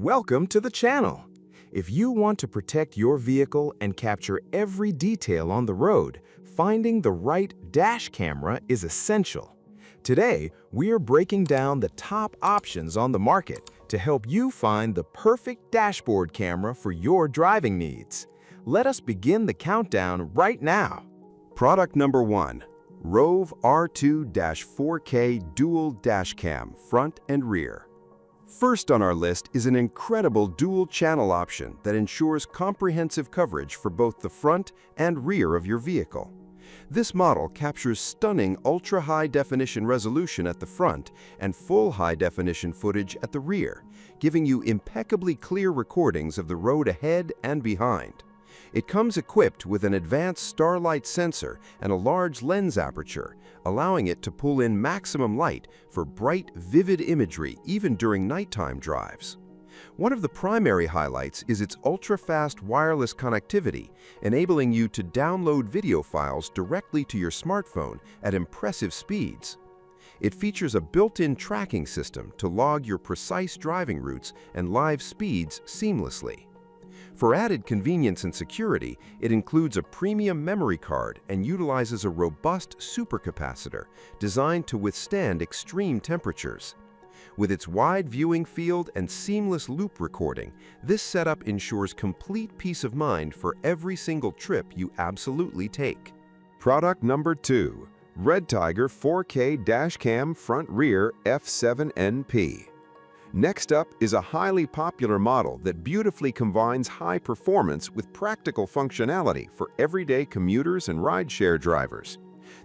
Welcome to the channel. If you want to protect your vehicle and capture every detail on the road, finding the right dash camera is essential. Today, we are breaking down the top options on the market to help you find the perfect dashboard camera for your driving needs. Let us begin the countdown right now. Product number 1. ROVE R2-4K Dual Dashcam Front and Rear. First on our list is an incredible dual-channel option that ensures comprehensive coverage for both the front and rear of your vehicle. This model captures stunning ultra-high-definition resolution at the front and full high-definition footage at the rear, giving you impeccably clear recordings of the road ahead and behind. It comes equipped with an advanced Starlight sensor and a large lens aperture, allowing it to pull in maximum light for bright, vivid imagery even during nighttime drives. One of the primary highlights is its ultra-fast wireless connectivity, enabling you to download video files directly to your smartphone at impressive speeds. It features a built-in tracking system to log your precise driving routes and live speeds seamlessly. For added convenience and security, it includes a premium memory card and utilizes a robust supercapacitor designed to withstand extreme temperatures. With its wide viewing field and seamless loop recording, this setup ensures complete peace of mind for every single trip you absolutely take. Product number 2. REDTIGER 4K Dashcam Front Rear F7NP. Next up is a highly popular model that beautifully combines high performance with practical functionality for everyday commuters and rideshare drivers.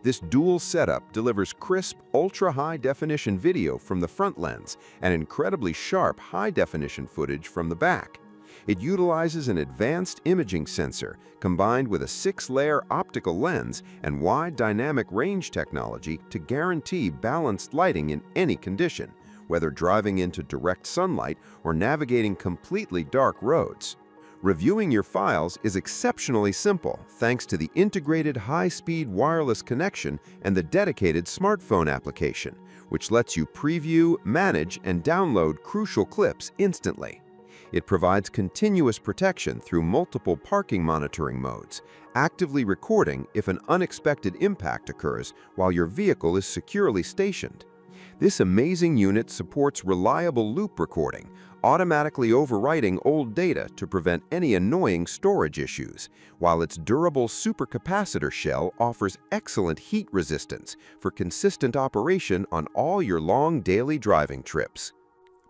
This dual setup delivers crisp, ultra-high-definition video from the front lens and incredibly sharp high-definition footage from the back. It utilizes an advanced imaging sensor combined with a 6-layer optical lens and wide dynamic range technology to guarantee balanced lighting in any condition, whether driving into direct sunlight or navigating completely dark roads. Reviewing your files is exceptionally simple thanks to the integrated high-speed wireless connection and the dedicated smartphone application, which lets you preview, manage, and download crucial clips instantly. It provides continuous protection through multiple parking monitoring modes, actively recording if an unexpected impact occurs while your vehicle is securely stationed. This amazing unit supports reliable loop recording, automatically overwriting old data to prevent any annoying storage issues, while its durable supercapacitor shell offers excellent heat resistance for consistent operation on all your long daily driving trips.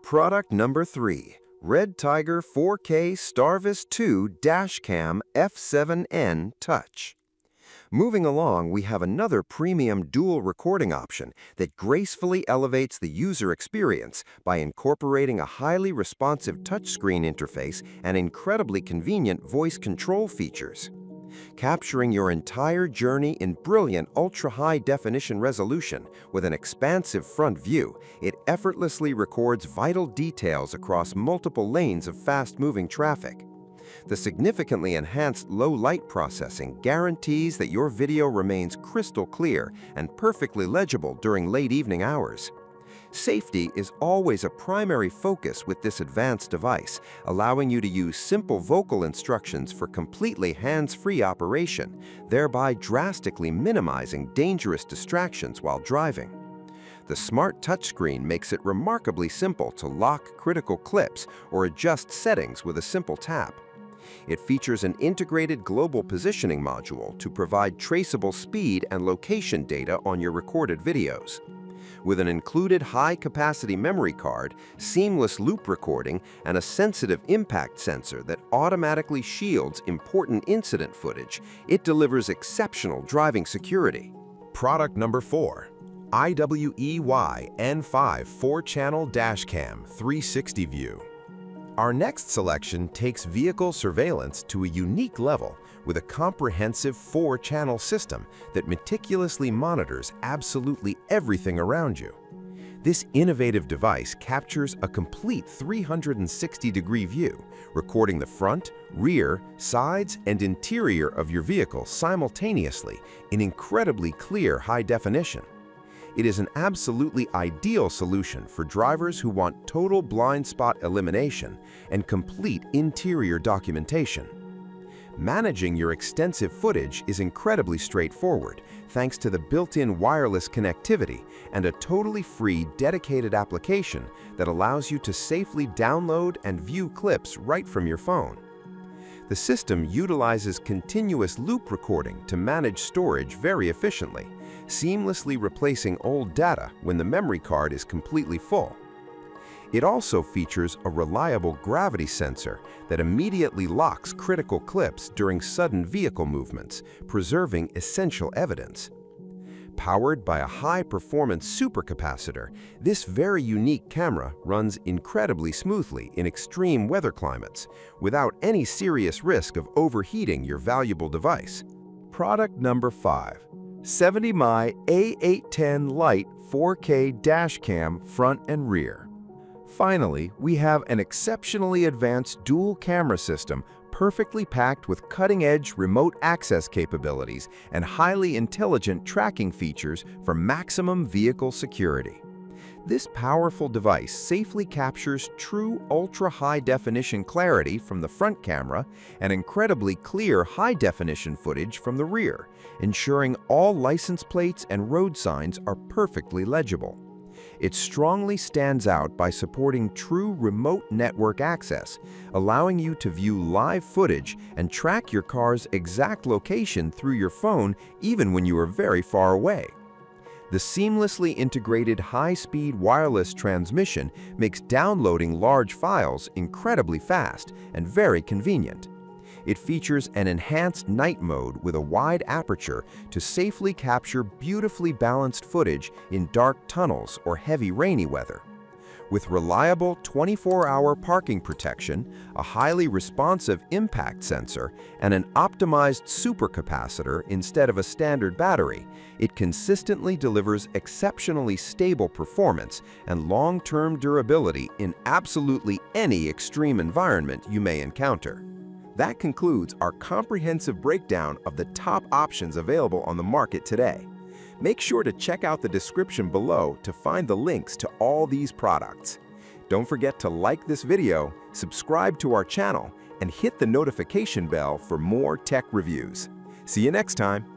Product number 3. REDTIGER 4K STARVIS 2 Dashcam F7N Touch. Moving along, we have another premium dual recording option that gracefully elevates the user experience by incorporating a highly responsive touchscreen interface and incredibly convenient voice control features. Capturing your entire journey in brilliant ultra-high-definition resolution with an expansive front view, it effortlessly records vital details across multiple lanes of fast-moving traffic. The significantly enhanced low-light processing guarantees that your video remains crystal clear and perfectly legible during late evening hours. Safety is always a primary focus with this advanced device, allowing you to use simple vocal instructions for completely hands-free operation, thereby drastically minimizing dangerous distractions while driving. The smart touchscreen makes it remarkably simple to lock critical clips or adjust settings with a simple tap. It features an integrated global positioning module to provide traceable speed and location data on your recorded videos. With an included high-capacity memory card, seamless loop recording, and a sensitive impact sensor that automatically shields important incident footage, it delivers exceptional driving security. Product number 4. IIWEY N5 4-Channel Dashcam 360 View. Our next selection takes vehicle surveillance to a unique level with a comprehensive 4-channel system that meticulously monitors absolutely everything around you. This innovative device captures a complete 360-degree view, recording the front, rear, sides, and interior of your vehicle simultaneously in incredibly clear high definition. It is an absolutely ideal solution for drivers who want total blind spot elimination and complete interior documentation. Managing your extensive footage is incredibly straightforward thanks to the built-in wireless connectivity and a totally free dedicated application that allows you to safely download and view clips right from your phone. The system utilizes continuous loop recording to manage storage very efficiently, seamlessly replacing old data when the memory card is completely full. It also features a reliable gravity sensor that immediately locks critical clips during sudden vehicle movements, preserving essential evidence. Powered by a high-performance supercapacitor, this very unique camera runs incredibly smoothly in extreme weather climates, without any serious risk of overheating your valuable device. Product number 5. 70WEY A810 Lite 4K Dashcam front and rear. Finally, we have an exceptionally advanced dual camera system perfectly packed with cutting-edge remote access capabilities and highly intelligent tracking features for maximum vehicle security. This powerful device safely captures true ultra-high-definition clarity from the front camera and incredibly clear high-definition footage from the rear, ensuring all license plates and road signs are perfectly legible. It strongly stands out by supporting true remote network access, allowing you to view live footage and track your car's exact location through your phone even when you are very far away. The seamlessly integrated high-speed wireless transmission makes downloading large files incredibly fast and very convenient. It features an enhanced night mode with a wide aperture to safely capture beautifully balanced footage in dark tunnels or heavy rainy weather. With reliable 24-hour parking protection, a highly responsive impact sensor, and an optimized supercapacitor instead of a standard battery, it consistently delivers exceptionally stable performance and long-term durability in absolutely any extreme environment you may encounter. That concludes our comprehensive breakdown of the top options available on the market today. Make sure to check out the description below to find the links to all these products. Don't forget to like this video, subscribe to our channel, and hit the notification bell for more tech reviews. See you next time.